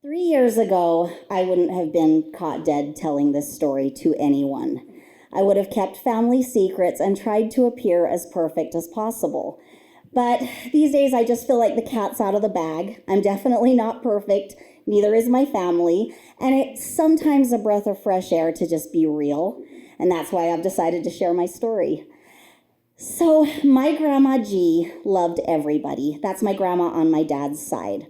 3 years ago, I wouldn't have been caught dead telling this story to anyone. I would have kept family secrets and tried to appear as perfect as possible. But these days, I just feel like the cat's out of the bag. I'm definitely not perfect, neither is my family, and it's sometimes a breath of fresh air to just be real. And that's why I've decided to share my story. So, my grandma G loved everybody. That's my grandma on my dad's side.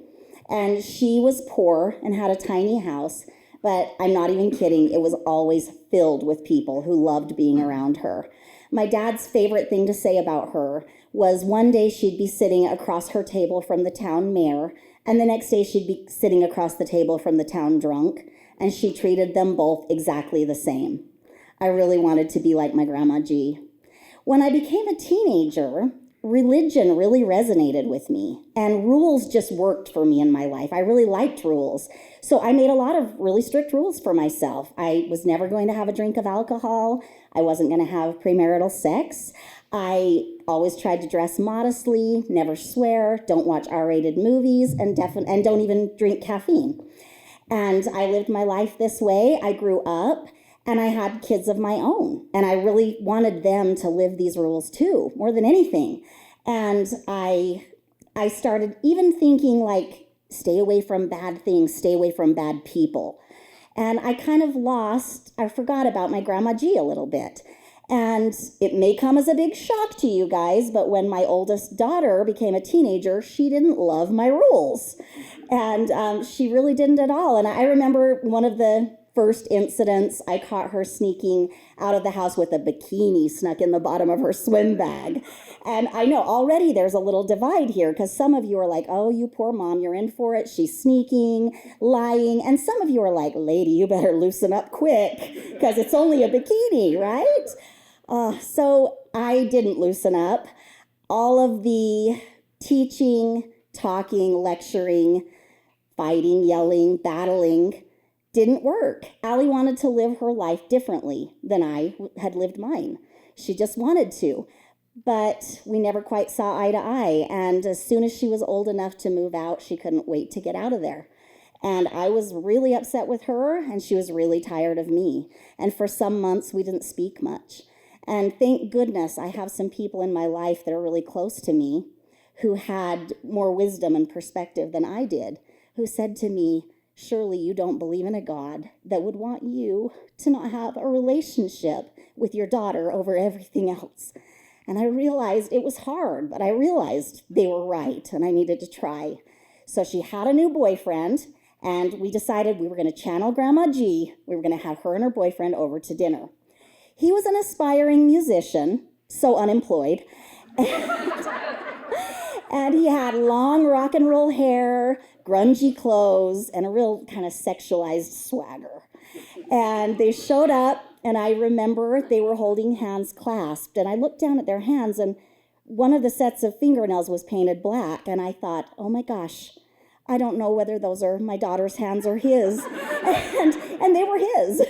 And she was poor and had a tiny house, but I'm not even kidding, it was always filled with people who loved being around her. My dad's favorite thing to say about her was one day she'd be sitting across her table from the town mayor, and the next day she'd be sitting across the table from the town drunk, and she treated them both exactly the same. I really wanted to be like my grandma G. When I became a teenager, religion really resonated with me, and rules just worked for me in my life. I really liked rules. So I made a lot of really strict rules for myself. I was never going to have a drink of alcohol. I wasn't going to have premarital sex. I always tried to dress modestly, never swear, don't watch R-rated movies, and don't even drink caffeine. And I lived my life this way. I grew up. And I had kids of my own, and I really wanted them to live these rules too, more than anything. And I started even thinking like, stay away from bad things, stay away from bad people. And I kind of I forgot about my grandma G a little bit. And it may come as a big shock to you guys, but when my oldest daughter became a teenager, she didn't love my rules. And she really didn't at all. And I remember one of the first incidents, I caught her sneaking out of the house with a bikini snuck in the bottom of her swim bag. And I know already there's a little divide here because some of you are like, oh, you poor mom, you're in for it. She's sneaking, lying. And some of you are like, lady, you better loosen up quick because it's only a bikini, right? So I didn't loosen up. All of the teaching, talking, lecturing, fighting, yelling, battling didn't work. Allie wanted to live her life differently than I had lived mine. She just wanted to. But we never quite saw eye to eye. And as soon as she was old enough to move out, she couldn't wait to get out of there. And I was really upset with her, and she was really tired of me. And for some months, we didn't speak much. And thank goodness I have some people in my life that are really close to me who had more wisdom and perspective than I did, who said to me, surely you don't believe in a God that would want you to not have a relationship with your daughter over everything else. And I realized it was hard, but I realized they were right and I needed to try. So she had a new boyfriend, and we decided we were going to channel Grandma G. We were going to have her and her boyfriend over to dinner. He was an aspiring musician, so unemployed. And he had long rock and roll hair, grungy clothes, and a real kind of sexualized swagger. And they showed up, and I remember they were holding hands clasped. And I looked down at their hands, and one of the sets of fingernails was painted black. And I thought, oh my gosh, I don't know whether those are my daughter's hands or his. And they were his.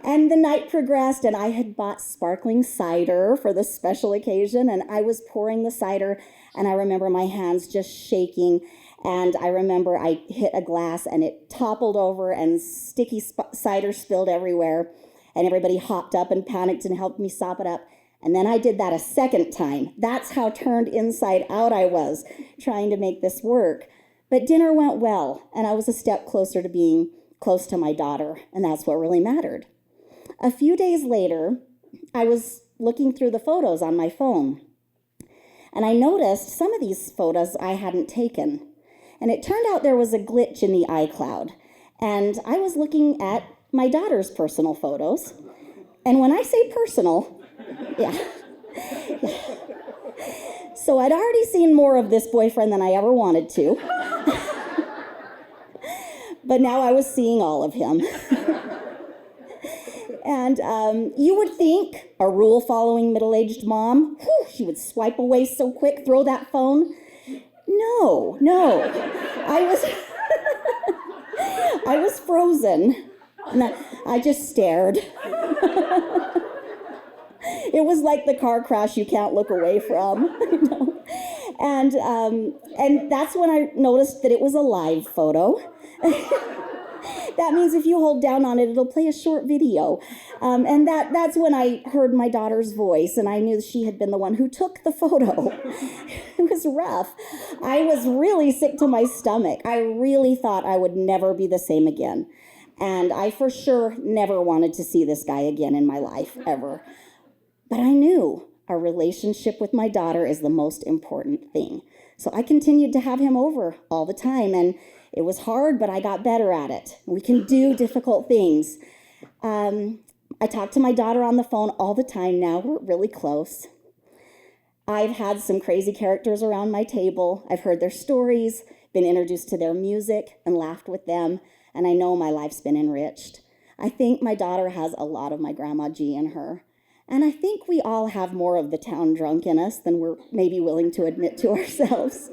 And the night progressed, and I had bought sparkling cider for this special occasion, and I was pouring the cider, and I remember my hands just shaking, and I remember I hit a glass, and it toppled over, and sticky cider spilled everywhere, and everybody hopped up and panicked and helped me sop it up, and then I did that a second time. That's how turned inside out I was, trying to make this work. But dinner went well, and I was a step closer to being close to my daughter, and that's what really mattered. A few days later, I was looking through the photos on my phone, and I noticed some of these photos I hadn't taken. And it turned out there was a glitch in the iCloud, and I was looking at my daughter's personal photos. And when I say personal, yeah. So I'd already seen more of this boyfriend than I ever wanted to. But now I was seeing all of him. And you would think a rule-following middle-aged mom, she would swipe away so quick, throw that phone. No. I was frozen. And I just stared. It was like the car crash you can't look away from. And that's when I noticed that it was a live photo. That means if you hold down on it, it'll play a short video. And that's when I heard my daughter's voice, and I knew she had been the one who took the photo. It was rough. I was really sick to my stomach. I really thought I would never be the same again. And I for sure never wanted to see this guy again in my life, ever. But I knew our relationship with my daughter is the most important thing. So I continued to have him over all the time, and it was hard, but I got better at it. We can do difficult things. I talk to my daughter on the phone all the time now. We're really close. I've had some crazy characters around my table. I've heard their stories, been introduced to their music, and laughed with them, and I know my life's been enriched. I think my daughter has a lot of my Grandma G in her, and I think we all have more of the town drunk in us than we're maybe willing to admit to ourselves.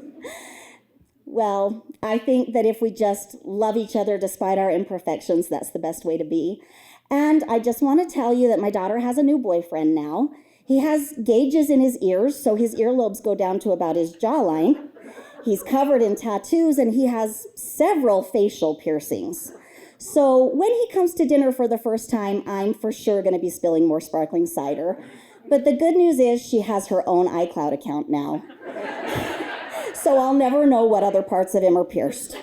Well, I think that if we just love each other despite our imperfections, that's the best way to be. And I just want to tell you that my daughter has a new boyfriend now. He has gauges in his ears, so his earlobes go down to about his jawline. He's covered in tattoos, and he has several facial piercings. So when he comes to dinner for the first time, I'm for sure going to be spilling more sparkling cider. But the good news is she has her own iCloud account now. So I'll never know what other parts of him are pierced.